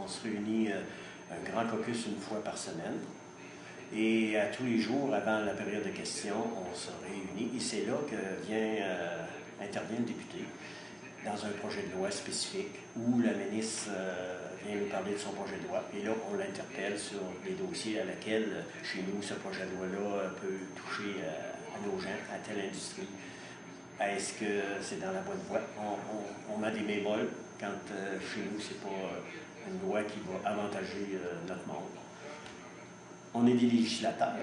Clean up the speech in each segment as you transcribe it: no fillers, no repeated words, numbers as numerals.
On se réunit un grand caucus une fois par semaine. Et à tous les jours, avant la période de questions, on se réunit. Et c'est là que intervient le député dans un projet de loi spécifique où la ministre vient nous parler de son projet de loi. Et là, on l'interpelle sur les dossiers à laquelle, chez nous, ce projet de loi-là peut toucher à nos gens, à telle industrie. Est-ce que c'est dans la bonne voie? On met des bémols quand chez nous, c'est pas une loi qui va avantager notre monde. On est des législateurs.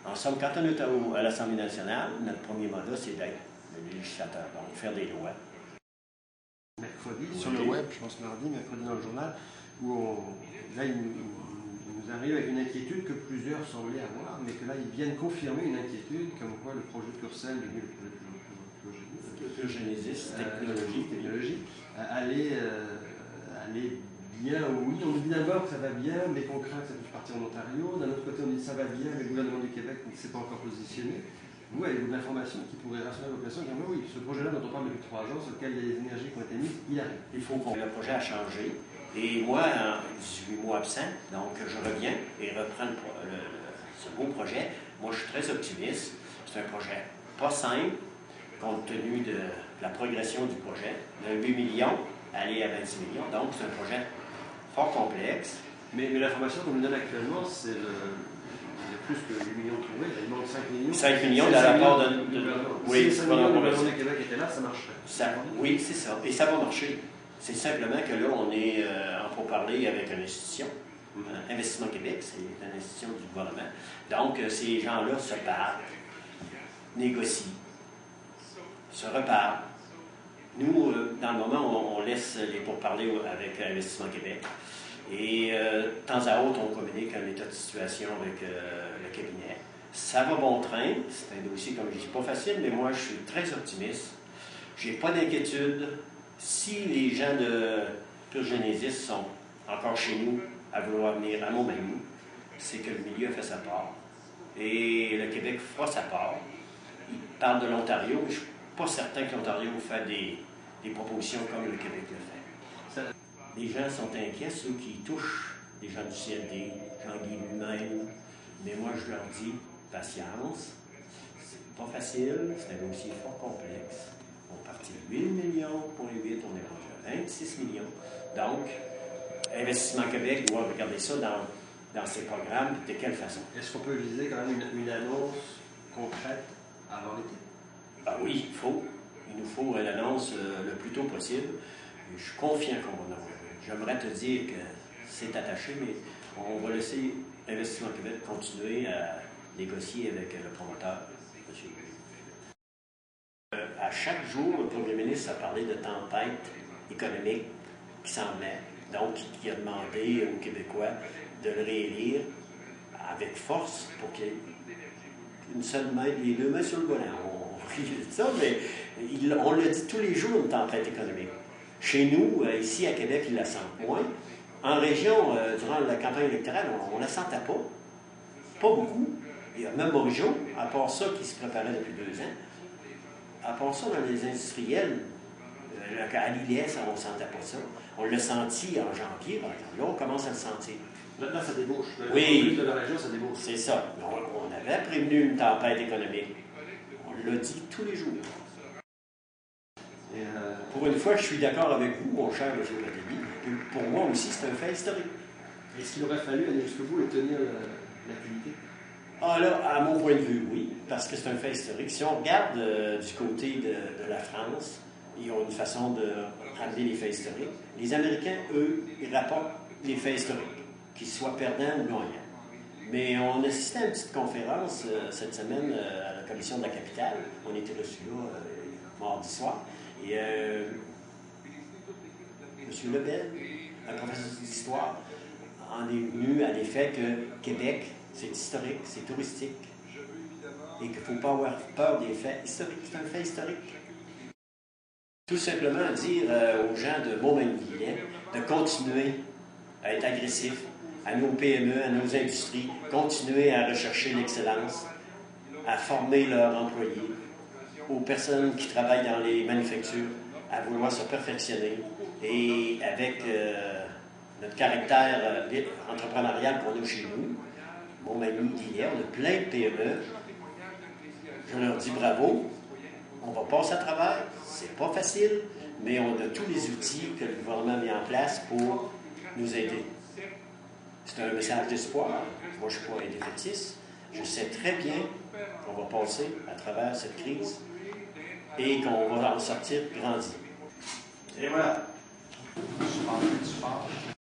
En somme, quand on est à l'Assemblée nationale, notre premier mandat, c'est d'être le législateur, donc faire des lois. Mercredi, sur le web, je pense mercredi dans le journal, où là, il nous arrive avec une inquiétude que plusieurs semblaient avoir, mais que là, ils viennent confirmer une inquiétude, comme quoi le projet de Purcell, le Génésis, technologie, allait bien, oui, on dit d'abord que ça va bien, mais qu'on craint que ça puisse partir en Ontario. D'un autre côté, on dit que ça va bien, mais le gouvernement du Québec ne s'est pas encore positionné. Vous, avez-vous de l'information qui pourrait rassurer la population? Oui, ce projet-là dont on parle depuis 3 ans, sur lequel il y a des énergies qui ont été mises, il arrive. Il faut que le projet a changé. Et moi, en 18 mois absent, donc je reviens et reprends ce beau projet. Moi, je suis très optimiste. C'est un projet pas simple, compte tenu de la progression du projet, de 8 millions, aller à 26 millions. Donc, c'est un projet fort complexe. Mais l'information qu'on nous donne actuellement, c'est il y a plus que 8 millions trouvés, il manque 5 millions. 5 millions dans la part de... Oui, si 5 millions du gouvernement du Québec était là, ça marcherait. Oui, c'est ça. Et ça va marcher. C'est simplement que là, on est en pourparlers avec une institution. Investissement Québec, c'est une institution du gouvernement. Donc, ces gens-là se parlent, négocient, se reparlent. Nous, dans le moment, on laisse les pourparlers avec Investissement Québec. Et de temps à autre, on communique un état de situation avec le cabinet. Ça va bon train. C'est un dossier, comme je dis, pas facile, mais moi, je suis très optimiste. Je n'ai pas d'inquiétude. Si les gens de Purgenesis sont encore chez nous à vouloir venir à Montmagny, c'est que le milieu a fait sa part. Et le Québec fera sa part. Il parle de l'Ontario, mais je ne suis pas certain que l'Ontario fait des propositions comme le Québec le fait. Les gens sont inquiets, ceux qui touchent les gens du CLD, Jean-Guy lui-même, mais moi je leur dis, patience, c'est pas facile, c'est un dossier fort complexe. On partit de 8 millions pour les 8, on est rendu à 26 millions. Donc, Investissement Québec doit regarder ça dans ses programmes, de quelle façon? Est-ce qu'on peut viser quand même une annonce concrète avant l'été? Ben oui, il nous faut une annonce le plus tôt possible. Et je suis confiant qu'on va en avoir une. J'aimerais te dire que c'est attaché, mais on va laisser Investissement Québec continuer à négocier avec le promoteur, M. À chaque jour, le premier ministre a parlé de tempête économique qui s'en venait, donc qui a demandé aux Québécois de le réélire avec force pour qu'il y ait une seule main, les deux mains sur le volant. On rit de ça, mais on le dit tous les jours, une tempête économique. Chez nous, ici à Québec, ils la sentent moins. En région, durant la campagne électorale, on ne la sentait pas. Pas beaucoup. Il y a même Bourgeon, à part ça, qui se préparait depuis 2 ans. À part ça, dans les industriels, à l'ILS, on ne sentait pas ça. On l'a senti en janvier, par exemple. Là, on commence à le sentir. Maintenant, ça débouche. Oui, de la région, ça débouche. C'est ça. On avait prévenu une tempête économique. On l'a dit tous les jours. Pour une fois, je suis d'accord avec vous, mon cher M. Platini. Pour moi aussi, c'est un fait historique. Est-ce qu'il aurait fallu aller jusqu'au bout et tenir l'activité? Ah là, à mon point de vue, oui, parce que c'est un fait historique. Si on regarde du côté de la France, ils ont une façon de ramener les faits historiques. Les Américains, eux, ils rapportent les faits historiques, qu'ils soient perdants ou gagnants. Mais on assistait à une petite conférence cette semaine à la Commission de la capitale. On était reçus là mardi soir. Et M. Lebel, un professeur d'histoire, en est venu à l'effet que Québec, c'est historique, c'est touristique, et qu'il ne faut pas avoir peur des faits historiques. C'est un fait historique. Tout simplement dire aux gens de Montmagny-Villet de continuer à être agressifs à nos PME, à nos industries, continuer à rechercher l'excellence, à former leurs employés, aux personnes qui travaillent dans les manufactures, à vouloir se perfectionner et avec notre caractère entrepreneurial qu'on a chez nous. Mon ami Guillet, on a plein de PME. Je leur dis bravo, on va passer à travers, c'est pas facile, mais on a tous les outils que le gouvernement a mis en place pour nous aider. C'est un message d'espoir. Moi, je ne suis pas un défaitiste. Je sais très bien qu'on va passer à travers cette crise et qu'on va en sortir grandi. Et voilà. Super.